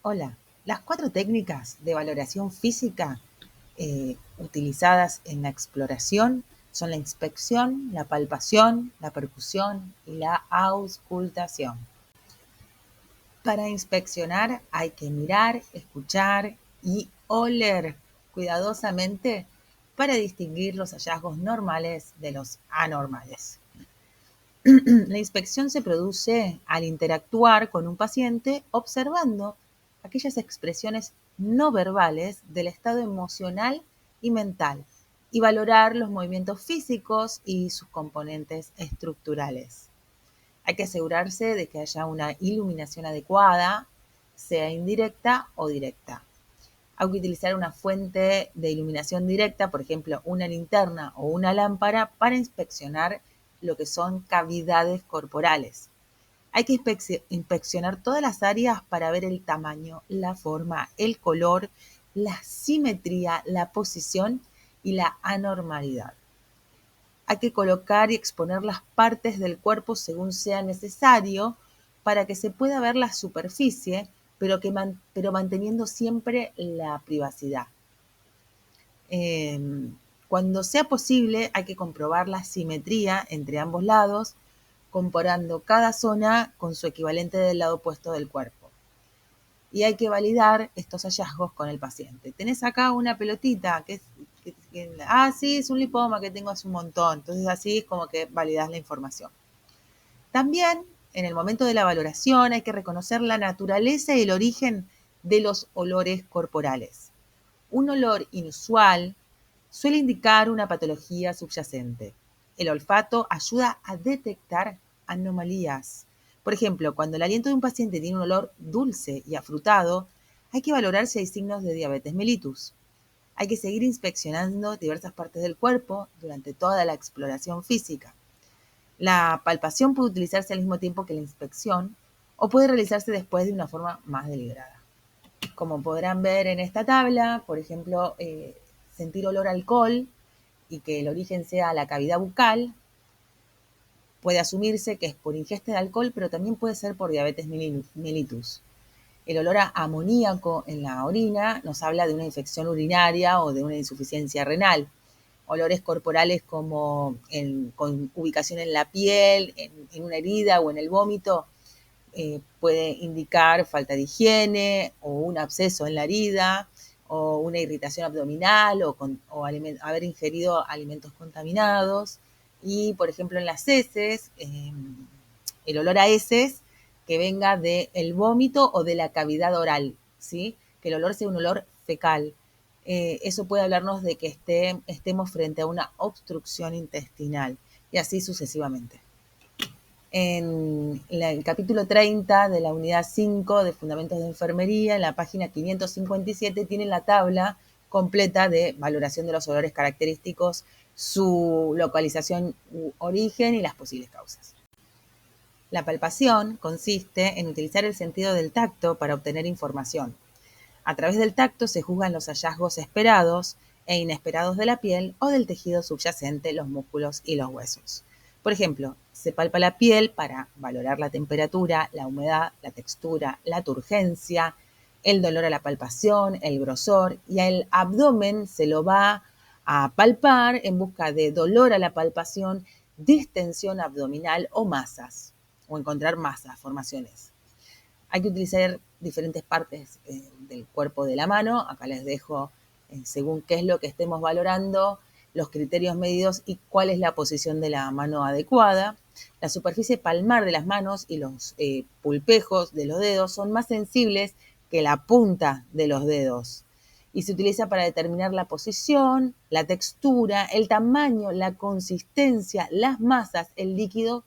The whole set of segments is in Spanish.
Hola, las 4 técnicas de valoración física utilizadas en la exploración son la inspección, la palpación, la percusión y la auscultación. Para inspeccionar hay que mirar, escuchar y oler cuidadosamente para distinguir los hallazgos normales de los anormales. La inspección se produce al interactuar con un paciente observando aquellas expresiones no verbales del estado emocional y mental y valorar los movimientos físicos y sus componentes estructurales. Hay que asegurarse de que haya una iluminación adecuada, sea indirecta o directa. Hay que utilizar una fuente de iluminación directa, por ejemplo, una linterna o una lámpara, para inspeccionar lo que son cavidades corporales. Hay que inspeccionar todas las áreas para ver el tamaño, la forma, el color, la simetría, la posición y la anormalidad. Hay que colocar y exponer las partes del cuerpo según sea necesario para que se pueda ver la superficie, pero manteniendo siempre la privacidad. Cuando sea posible, hay que comprobar la simetría entre ambos lados, comparando cada zona con su equivalente del lado opuesto del cuerpo. Y hay que validar estos hallazgos con el paciente. Tenés acá una pelotita sí, es un lipoma que tengo hace un montón. Entonces así es como que validás la información. También, en el momento de la valoración, hay que reconocer la naturaleza y el origen de los olores corporales. Un olor inusual suele indicar una patología subyacente. El olfato ayuda a detectar anomalías. Por ejemplo, cuando el aliento de un paciente tiene un olor dulce y afrutado, hay que valorar si hay signos de diabetes mellitus. Hay que seguir inspeccionando diversas partes del cuerpo durante toda la exploración física. La palpación puede utilizarse al mismo tiempo que la inspección o puede realizarse después de una forma más deliberada. Como podrán ver en esta tabla, por ejemplo, sentir olor a alcohol y que el origen sea la cavidad bucal, puede asumirse que es por ingesta de alcohol, pero también puede ser por diabetes mellitus. El olor a amoníaco en la orina nos habla de una infección urinaria o de una insuficiencia renal. Olores corporales como con ubicación en la piel, en una herida o en el vómito, puede indicar falta de higiene o un absceso en la herida o una irritación abdominal o haber ingerido alimentos contaminados. Y, por ejemplo, en las heces, el olor a heces que venga del vómito o de la cavidad oral, ¿sí? Que el olor sea un olor fecal. Eso puede hablarnos de que estemos frente a una obstrucción intestinal y así sucesivamente. En el capítulo 30 de la unidad 5 de Fundamentos de Enfermería, en la página 557, tienen la tabla completa de valoración de los olores característicos, su localización u origen y las posibles causas. La palpación consiste en utilizar el sentido del tacto para obtener información. A través del tacto se juzgan los hallazgos esperados e inesperados de la piel o del tejido subyacente, los músculos y los huesos. Por ejemplo, se palpa la piel para valorar la temperatura, la humedad, la textura, la turgencia, el dolor a la palpación, el grosor, y al abdomen se lo va a palpar en busca de dolor a la palpación, distensión abdominal o masas, o encontrar masas, formaciones. Hay que utilizar diferentes partes del cuerpo de la mano. Acá les dejo, según qué es lo que estemos valorando, los criterios medidos y cuál es la posición de la mano adecuada. La superficie palmar de las manos y los pulpejos de los dedos son más sensibles que la punta de los dedos y se utiliza para determinar la posición, la textura, el tamaño, la consistencia, las masas, el líquido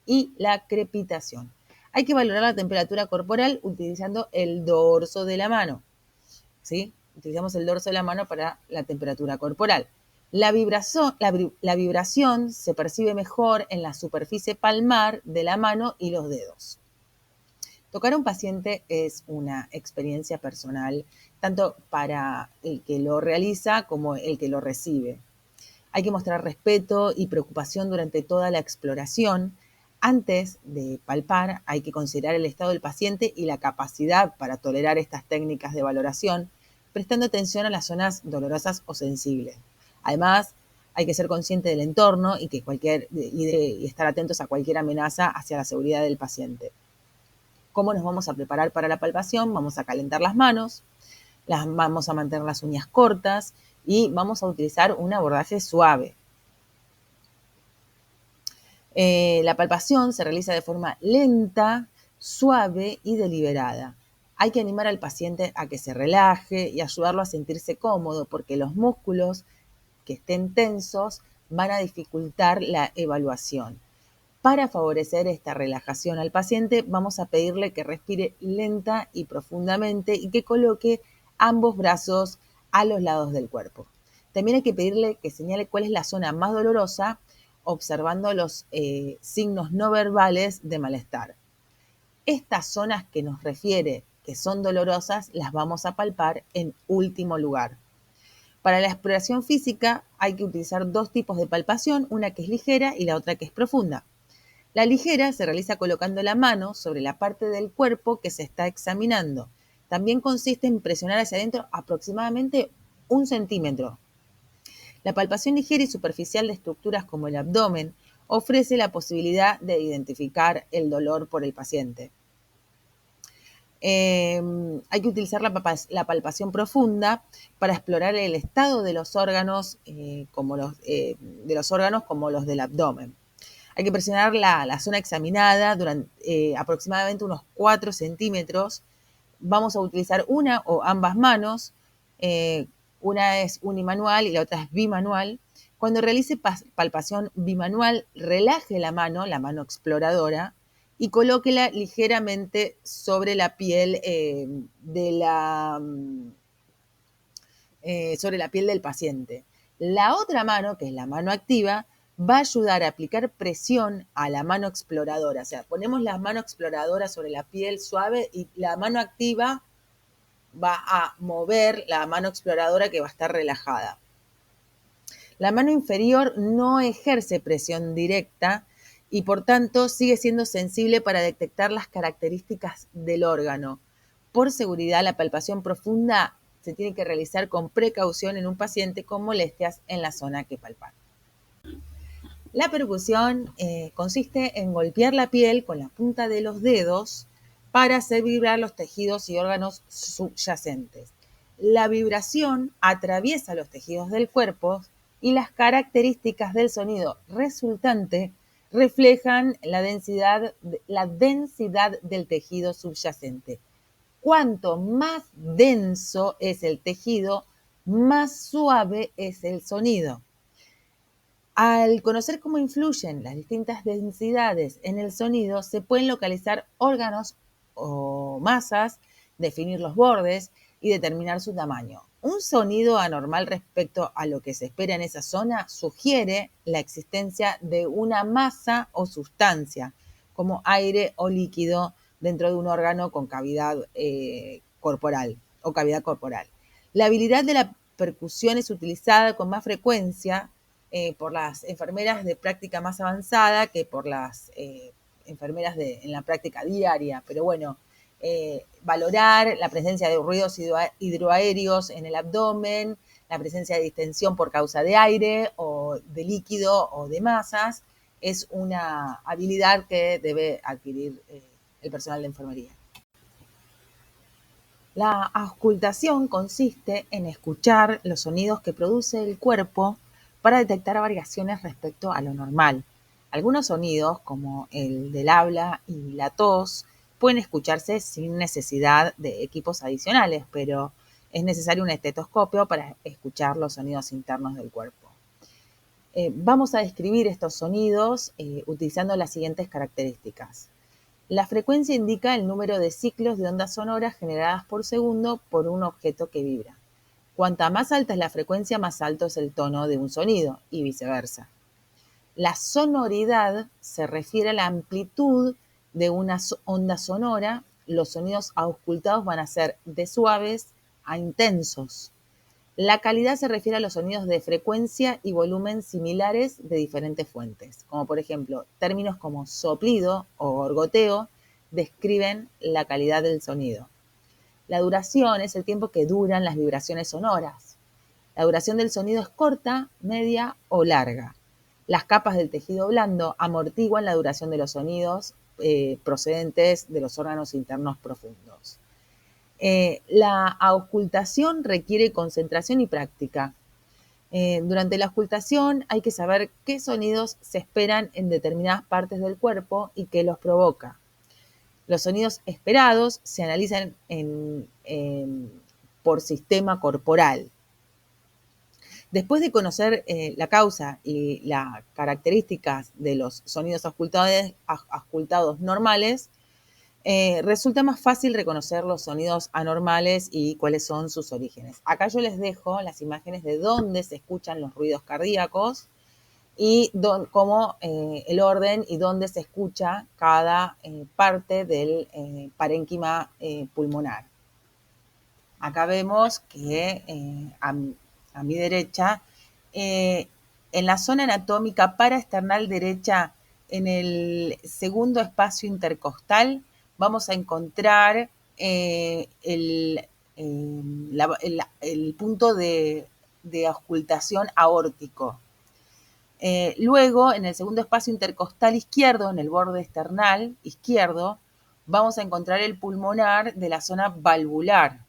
y la crepitación. Hay que valorar la temperatura corporal utilizando el dorso de la mano, ¿sí? Utilizamos el dorso de la mano para la temperatura corporal. La vibración se percibe mejor en la superficie palmar de la mano y los dedos. Tocar a un paciente es una experiencia personal, tanto para el que lo realiza como el que lo recibe. Hay que mostrar respeto y preocupación durante toda la exploración. Antes de palpar, hay que considerar el estado del paciente y la capacidad para tolerar estas técnicas de valoración, prestando atención a las zonas dolorosas o sensibles. Además, hay que ser consciente del entorno y estar atentos a cualquier amenaza hacia la seguridad del paciente. ¿Cómo nos vamos a preparar para la palpación? Vamos a calentar las manos, vamos a mantener las uñas cortas y vamos a utilizar un abordaje suave. La palpación se realiza de forma lenta, suave y deliberada. Hay que animar al paciente a que se relaje y ayudarlo a sentirse cómodo, porque los músculos que estén tensos van a dificultar la evaluación. Para favorecer esta relajación al paciente, vamos a pedirle que respire lenta y profundamente y que coloque ambos brazos a los lados del cuerpo. También hay que pedirle que señale cuál es la zona más dolorosa, observando los signos no verbales de malestar. Estas zonas que nos refiere que son dolorosas las vamos a palpar en último lugar. Para la exploración física hay que utilizar dos tipos de palpación, una que es ligera y la otra que es profunda. La ligera se realiza colocando la mano sobre la parte del cuerpo que se está examinando. También consiste en presionar hacia adentro aproximadamente 1 centímetro. La palpación ligera y superficial de estructuras como el abdomen ofrece la posibilidad de identificar el dolor por el paciente. Hay que utilizar la palpación profunda para explorar el estado de los órganos, como los del abdomen. Hay que presionar la zona examinada durante aproximadamente unos 4 centímetros. Vamos a utilizar una o ambas manos. Una es unimanual y la otra es bimanual. Cuando realice palpación bimanual, relaje la mano exploradora, y colóquela ligeramente sobre la piel sobre la piel del paciente. La otra mano, que es la mano activa, va a ayudar a aplicar presión a la mano exploradora. O sea, ponemos la mano exploradora sobre la piel suave y la mano activa va a mover la mano exploradora, que va a estar relajada. La mano inferior no ejerce presión directa y por tanto sigue siendo sensible para detectar las características del órgano. Por seguridad, la palpación profunda se tiene que realizar con precaución en un paciente con molestias en la zona que palpar. La percusión consiste en golpear la piel con la punta de los dedos para hacer vibrar los tejidos y órganos subyacentes. La vibración atraviesa los tejidos del cuerpo y las características del sonido resultante reflejan la densidad del tejido subyacente. Cuanto más denso es el tejido, más suave es el sonido. Al conocer cómo influyen las distintas densidades en el sonido, se pueden localizar órganos o masas, definir los bordes y determinar su tamaño. Un sonido anormal respecto a lo que se espera en esa zona sugiere la existencia de una masa o sustancia, como aire o líquido, dentro de un órgano con cavidad corporal o cavidad corporal. La habilidad de la percusión es utilizada con más frecuencia por las enfermeras de práctica más avanzada que por las enfermeras en la práctica diaria. Pero bueno, valorar la presencia de ruidos hidroaéreos en el abdomen, la presencia de distensión por causa de aire o de líquido o de masas, es una habilidad que debe adquirir el personal de enfermería. La auscultación consiste en escuchar los sonidos que produce el cuerpo para detectar variaciones respecto a lo normal. Algunos sonidos, como el del habla y la tos, pueden escucharse sin necesidad de equipos adicionales, pero es necesario un estetoscopio para escuchar los sonidos internos del cuerpo. Vamos a describir estos sonidos utilizando las siguientes características. La frecuencia indica el número de ciclos de ondas sonoras generadas por segundo por un objeto que vibra. Cuanta más alta es la frecuencia, más alto es el tono de un sonido, y viceversa. La sonoridad se refiere a la amplitud de una onda sonora. Los sonidos auscultados van a ser de suaves a intensos. La calidad se refiere a los sonidos de frecuencia y volumen similares de diferentes fuentes, como por ejemplo, términos como soplido o gorgoteo describen la calidad del sonido. La duración es el tiempo que duran las vibraciones sonoras. La duración del sonido es corta, media o larga. Las capas del tejido blando amortiguan la duración de los sonidos procedentes de los órganos internos profundos. La auscultación requiere concentración y práctica. Durante la auscultación hay que saber qué sonidos se esperan en determinadas partes del cuerpo y qué los provoca. Los sonidos esperados se analizan por sistema corporal. Después de conocer la causa y las características de los sonidos auscultados normales, resulta más fácil reconocer los sonidos anormales y cuáles son sus orígenes. Acá yo les dejo las imágenes de dónde se escuchan los ruidos cardíacos y cómo el orden y dónde se escucha cada parte del parénquima pulmonar. Acá vemos que a mi derecha, en la zona anatómica paraesternal derecha, en el segundo espacio intercostal, vamos a encontrar el punto de auscultación aórtico. Luego, en el segundo espacio intercostal izquierdo, en el borde external izquierdo, vamos a encontrar el pulmonar de la zona valvular.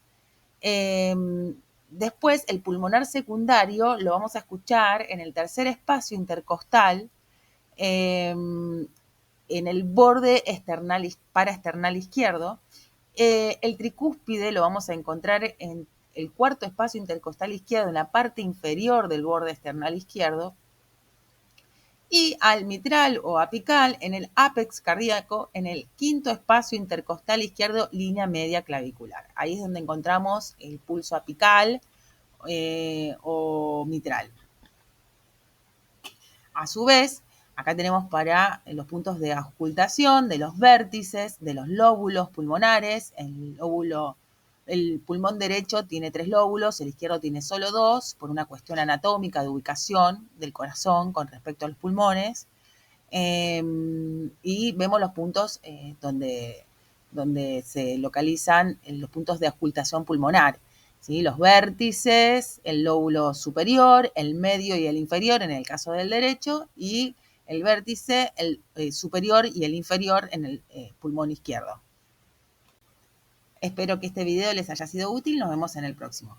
Después, el pulmonar secundario lo vamos a escuchar en el tercer espacio intercostal, en el borde paraesternal izquierdo. El tricúspide lo vamos a encontrar en el cuarto espacio intercostal izquierdo, en la parte inferior del borde external izquierdo. Y al mitral o apical en el ápex cardíaco, en el quinto espacio intercostal izquierdo, línea media clavicular. Ahí es donde encontramos el pulso apical o mitral. A su vez, acá tenemos para los puntos de auscultación de los vértices, de los lóbulos pulmonares. El pulmón derecho tiene 3 lóbulos, el izquierdo tiene solo 2, por una cuestión anatómica de ubicación del corazón con respecto a los pulmones. Y vemos los puntos donde se localizan los puntos de auscultación pulmonar. ¿Sí? Los vértices, el lóbulo superior, el medio y el inferior en el caso del derecho, y el vértice, el superior y el inferior en el pulmón izquierdo. Espero que este video les haya sido útil. Nos vemos en el próximo.